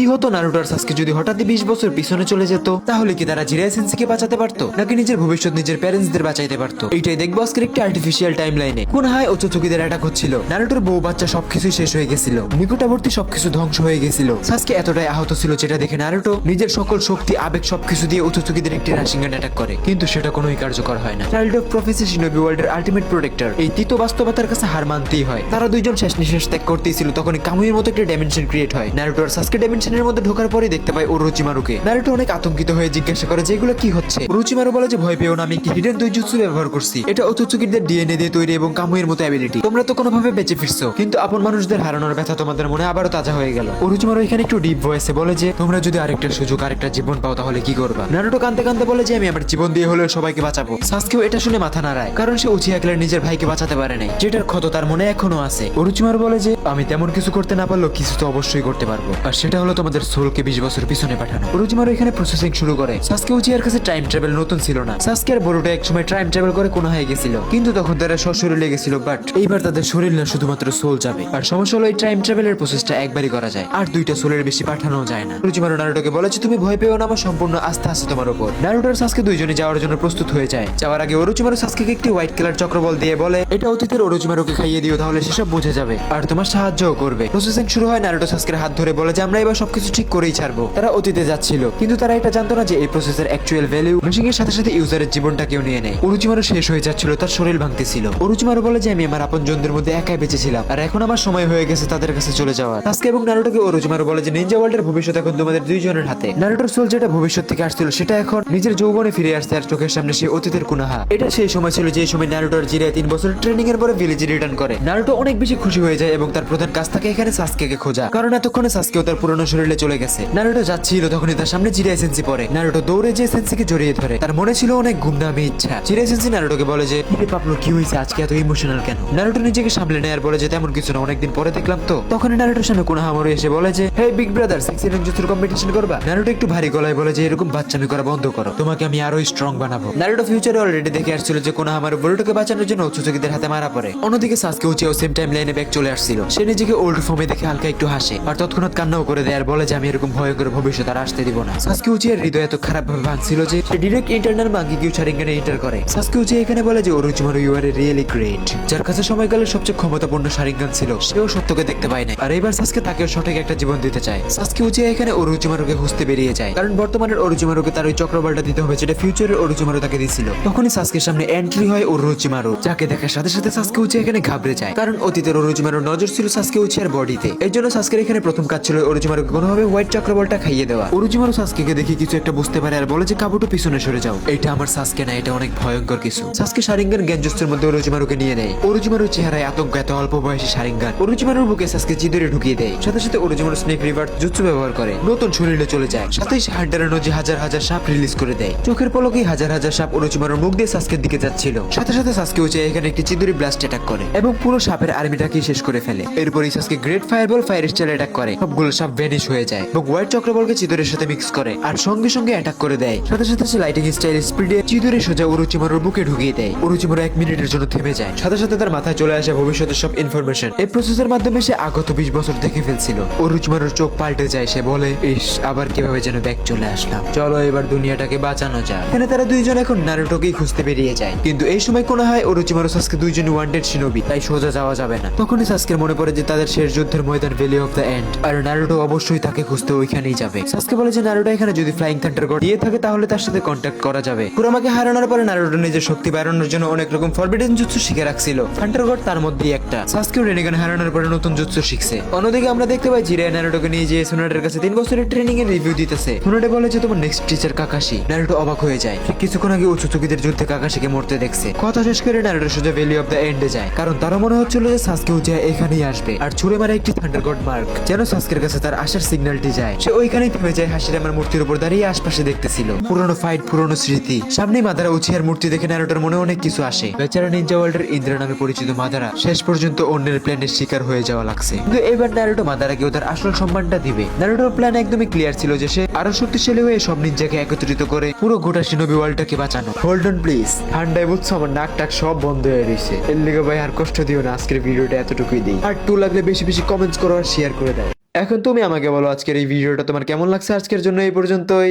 কি হতো নারুটো আর সাসকে যদি হঠাৎই 20 বছর পিছনে চলে যেত? তাহলে কি তারা জিরাই সেন্সেকে বাঁচাতে পারতো, নাকি নিজের ভবিষ্যৎ নিজের প্যারেন্টসদের বাঁচাইতে পারতো? এইটাই দেখবো আজকের একটি আর্টিফিশিয়াল টাইম লাইনে। কোনহায় ওচোচুকিদের অ্যাটাক হচ্ছিল, নারুটোর বউ বাচ্চা সবকিছুই শেষ হয়ে গেছিল, নিকটবর্তী সবকিছু ধ্বংস হয়ে গেছিল। সাসকে এতটাই আহত ছিল যেটা দেখে নারুটো নিজের সকল শক্তি আবেগ সবকিছু দিয়ে ওচোচুকিদের একটি রাশিঙ্গান অ্যাটাক করে, কিন্তু সেটা কোনোই কার্যকর হয় না। চাইল্ড অফ প্রফেসি শিনোবি ওয়ার্ল্ডের আল্টিমেট প্রোটেক্টর এই তিতো বাস্তবতার কাছে হার মানতেই হয়। তারা দুইজন শেষ নিঃশ্বাস ত্যাগ করতেই ছিল, তখনই কামুইয়ের মতো একটা ডাইমেনশন ক্রিয়েট হয়। নারুটো আর সাসকে ডাইমেনশনের মধ্যে ঢোকার পরে দেখতে পায় ওরোচিমারুকে। নারুটো অনেক আতঙ্কিত হয়ে জিজ্ঞাসা করে যে এগুলো কি হচ্ছে। ওরোচিমারু বলে যে ভয় পেও না, আমি একটি হিডেন দৈজুৎসু ব্যবহার করছি। এটা ওচোচুকিদের ডিএনএ দিয়ে তৈরি এবং কামুইয়ের মতো অ্যাবিলিটি। তোমরা তো কোনোভাবে বেঁচে ফিরছো, কিন্তু আপন মানুষদের হারানোর ব্যথা তোমাদের মনে আবারও তাজা হয়ে গেল। ওরোচিমারু এখানে একটু ডিপ ভয়েসে বলে যে তোমরা যদি আরেকটা সুযোগ আরেকটা জীবন পাও তাহলে কি করবা? নারুটো কাঁদতে কাঁদতে বলে যে আমি আমার জীবন দিয়ে হলেও সবাইকে বাঁচাবো। সাসকেও এটা শুনে মাথা নাড়ায়, কারণ সে উচিয়া ক্লার নিজের ভাইকে বাঁচাতে পারে নাই, যেটার ক্ষত তার মনে এখনো আছে। ওরোচিমারু বলে যে আমি তেমন কিছু করতে না পারলেও কিছু তো অবশ্যই করতে পারবো, আর সেটা হলো তোমাদের সোলকে 20 বছর পিছনে পাঠানো। ওরোচিমারু এখানে প্রসেসিং শুরু করে। সাসকে উচিয়ার কাছে টাইম ট্রাভেল নতুন ছিল না। সাসকে আর বড়টা একসময় টাইম ট্রাভেল করে কোনহায় গেছিল, কিন্তু তখন তারা সশরীরে গেছিল, বাট এইবার তাদের শরীর না শুধুমাত্র সোল যাবে। আর সমস্যা হলো এই টাইম ট্রাভেলের প্রসেসটা একবারই করা যায়, আর দুইটা সোলের বেশি পাঠানো যায় না। ওরোচিমারু নারুটোকে বলে যে তুমি ভয় পেও না, আমার সম্পূর্ণ আস্থা আছে তোমার উপর। নারুটো আর সাসকে দুইজনে যাওয়ার জন্য প্রস্তুত হয়ে যায়। যাওয়ার আগে ওরোচিমারু সাসকেকে একটি হোয়াইট কালার চক্রবল দিয়ে বলে এটা অতীতের ওরোচিমারুকে খাইয়ে দিও, তাহলে সেসব বুঝে যাবে আর তোমার সাহায্যও করবে। প্রসেসিং শুরু হয়। নারুটো সাসকের হাত ধরে বলে যে আমরা এবার সবকিছু ঠিক করেই ছাড়বো। তারা অতীতে যাচ্ছিল, কিন্তু তারা এটা জানতো না যে এই প্রসেসের অ্যাকচুয়াল ভ্যালু মেশিং এর সাথে সাথে ইউজারের জীবনটাকেও নিয়ে নেয়। ওরোচিমারু শেষ হয়ে যাচ্ছিল, তার শরীর ভাঙতেছিল। ওরোচিমারু বলে যে আমি আমার আপনজনদের মধ্যে একাই বেঁচে ছিলাম, আর এখন আমার সময় হয়ে গেছে তাদের কাছে চলে যাওয়ার। সাসকে এবং নারুটোকে ওরোচিমারু বলে যে নিনজা ওয়ার্ল্ডের ভবিষ্যৎ এখন তোমাদের দুইজনের হাতে। নারুটোর সোল যেটা ভবিষ্যৎ থেকে আসছিল সেটা এখন নিজের যৌবনে ফিরে আসছে, আর চোখের সামনে সেই অতীতের কুনাহা। এটা সেই সময় ছিল যে সময় নারুটোর জিরায় 3 বছর ট্রেনিং এর পরে ভিলেজে রিটার্ন করে। নারুটো অনেক বেশি খুশি হয়ে যায় এবং তার প্রধান কাজ থাকে এখানে সাসকেকে খোঁজা, কারণ এতক্ষণে সাসকেও তার পুরনো শরীরে চলে গেছে। নারুটো যাচ্ছিল, তখনই তার সামনে জিরাই সেন্সি পড়ে। নারুটো দৌড়ে যে সেন্সিকে জড়িয়ে ধরে, তার মনে ছিল অনেক গুমনামি ইচ্ছা। জিরাই সেন্সি নারুটোকে বলে যে পাপলো কি হয়েছে, আজকে এত ইমোশনাল কেন? নারুটো নিজেকে সামলে নেয় আর বলে যে তেমন কিছু না, অনেকদিন পরে দেখলাম তো। তখন নারুটোর সামনে কোনহা মরে এসে বলে যে হে বিগ ব্রাদার, সেক্সি রেঞ্জুৎসুর কম্পিটিশন করবা? নারুটো একটু ভারী গলায় বলে যে এরকম বাচ্চামি করা বন্ধ করো, তোমাকে আমি আরো স্ট্রং বানাবো। নারুটো ফিউচারে অলরেডি দেখে আসছিল যে কোনহা আমার বরুটোকে বাঁচানোর জন্য ওচোচুকিদের হাতে মারা পড়ে। অন্যদিকে সাসকে উচিয়াও সেম টাইম লাইনে ব্যাক চলে আসছিল। সে নিজেকে ওল্ড ফর্মে দেখে হালকা একটু হাসে, আর তৎক্ষণাৎ কান্নাও করে দেয় আর বলে যে আমি এরকম ভয়ঙ্কর ভবিষ্যৎ আর আসতে দিব না। সাসকে উচিয়ার হৃদয় এত খারাপ ভাবে ভাঙছিল যে সে ডিরেক্ট ইন্টারনাল মাঙ্গিকিউ শারিঙ্গানে এন্টার করে। সাসকে উচিয়া এখানে বলে যে ওরোচিমারু ইউ আর রিয়েলি গ্রেট, যার কাছে সময়কালের সবচেয়ে ক্ষমতাপূর্ণ শারিঙ্গান ছিল সেও সত্যকে দেখতে পায় না, আর এবার সাসকে তাকে সঠিক একটা জীবন দিতে চায়। সাসকে উচিয়া এখানে ওরোচিমারুকে খুঁজতে বেরিয়ে যায়, কারণ বর্তমানের ওরোচিমারুকে তার ওই চক্রবলটা দিতে হবে যেটা ফিউচারের ওরোচিমারু তাকে দিছিল। তখনই সাসকের সামনে এন্ট্রি হয় ওরোচিমারু, যাকে দেখার সাথে সাথে সাসকে উচিয়া এখানে ঘাবড়ে যায়, কারণ অতীতের ওরোচিমারুর নজর ছিল সাসকে উচিয়ার বডিতে। এর জন্য সাসকের এখানে প্রথম কাজ ছিল ওরোচিমারুকে কোনোভাবে হোয়াইট চক্রবলটা খাইয়ে দেওয়া। ওরোচিমারু সাসকেকে দেখে কিছু একটা বুঝতে পারে আর বলে যে কাবুটো পিছনে সরে যাও, এটা আমার সাসকে না, এটা অনেক ভয়ঙ্কর কিছু। সাসকে শারিঙ্গান গেনজুৎসুর মধ্যে ওরোচিমারুকে নিয়ে নেয়। ওরোচিমারুর চেহারায় আতঙ্ক, এত অল্প বয়সী শারিঙ্গান। ওরোচিমারুর বুকে সাসকে চিদরে ঢুকিয়ে দেয়, সাথে সাথে ওরোচিমারু স্নেক রিভার্স জুৎসু ব্যবহার করে নতুন শরীরে চলে যায়, সাথে সে হান্টারের নজি হাজার হাজার সাপ রিলিজ করে দেয়। চোখের পলকেই হাজার হাজার সাপ ওরোচিমারুর মুখ দিয়ে সাসকের দিকে যাচ্ছিল। সাথে সাথে সাসকে উচিয়া এখানে একটি চিদুরি ব্লাস্ট অ্যাটাক করে এবং পুরো সাপের আর্মিটাকে শেষ করে ফেলে। এরপরই Sasuke great fireball fire style attack করে, সবগুলো সাপ ভ্যানিশ হয়ে যায় এবং হোয়াইট চক্রবলকে চিদুরের সাথে মিক্স করে আর সঙ্গে সঙ্গে অ্যাটাক করে দেয়। সাথে সাথে সে লাইটিং স্টাইল স্পিডে চিদুরে সোজা ওরোচিমারুর বুকে ঢুকিয়ে দেয়। ওরোচিমারু 1 মিনিটের জন্য থেমে যায়, সাথে সাথে তার মাথায় চলে আসে ভবিষ্যতের সব ইনফরমেশন। এই প্রসেসের মাধ্যমে সে আগত 20 বছর দেখে ফেলছিল। ওরোচিমারুর চোখ পাল্টে যায়, সে বলে ইস, আবার কিভাবে যেন ব্যাক চলে আসলাম, চলো এবার দুনিয়াটাকে বাঁচানো যায়। এখানে তারা দুইজন এখন নারুটোকেই খুঁজতে বেরিয়ে যায়, কিন্তু এই সময় কোন হয় ওরোচিমারু সাসকে দুইজন ওয়ান্টেড শিনোবি, তাই সোজা যাওয়া যাবে না। তখনই সাসকের মনে পড়ে যে তাদের শেষ যুদ্ধের ময়দান ভ্যালি অফ দ্য এন্ড, আর নারুটো অবশ্যই তাকে খুঁজতে ওইখানেই যাবে। সাসকে বলে যে নারুটো এখানে যদি ফ্লাইং থান্ডার গড দিয়ে থাকে তাহলে তার সাথে কন্ট্যাক্ট করা যাবে। কুরামাকে হারানোর পরে নারুটো নিজের শক্তি বাড়ানোর জন্য অনেক রকম ফরবিডেন জুৎসু শিখে রাখছিল, থান্ডার গড তার মধ্যেই একটা। সাসকেও রেনিগান হারানোর পরে নতুন জুৎসু শিখছে। অন্যদিকে আমরা দেখতে পাই জিরায় নারুটোকে নিয়ে যে সুনাডের কাছে 3 বছরের ট্রেনিং এর রিভিউ দিতেছে। সুনাডে বলে যে তোমার নেক্সট টিচার কাকাশি। নারুটো অবাক হয়ে যায়, ঠিক কিছুক্ষণ আগে ওচোচুকিদের যুদ্ধে কাকাশিকে মরতে দেখছে। কথা শেষ করে নারুটো সোজা ভ্যালি অফ দ্য এন্ডে যায়, কারণ তারও মনে হচ্ছিল যে সাসকে উচিয়া এখানেই আসবে আর ছুড়ে মারে একটি থান্ডার গড মার্ক, যেন সাসকের কাছে তার আসার সিগন্যালটি যায়। সে ওইখানেই থেমে যায়, হাসিরামার মূর্তির উপর দাঁড়িয়ে আশপাশে দেখতেছিল। পুরনো ফাইট, পুরনো স্মৃতি। সামনেই মাদারা উচিয়ার মূর্তি দেখে নারুটোর মনে অনেক কিছু আসে। বেচারা নিনজা ওয়ার্ল্ডের ইন্দ্রা নামে পরিচিত মাদারা শেষ পর্যন্ত অন্যের প্ল্যানের শিকার হয়ে যাওয়া লাগছে, কিন্তু এবার নারুটো মাদারাকেও তার আসল সম্মানটা দিবে। নারুটোর প্ল্যান একদমই ক্লিয়ার ছিল যে সে আরো শক্তিশালী হয়ে সব নিনজাকে একত্রিত করে পুরো গোটা শিনোবি ওয়ার্ল্ডটাকে বাঁচানো। হোল্ড অন প্লিজ, ঠান্ডায় বুঝছো আমার নাক টাক সব বন্ধ হয়ে রয়েছে। এর লিগে ভাই আর কষ্ট দিও না, আজকের ভিডিওটা এতটুকুই দিই। আর টু লাগলে বেশি বেশি কমেন্টস করো আর শেয়ার করে দাও। এখন তুমি আমাকে বলো আজকের এই ভিডিওটা তোমার কেমন লাগছে। আজকের জন্য এই পর্যন্তই।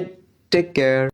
Take care.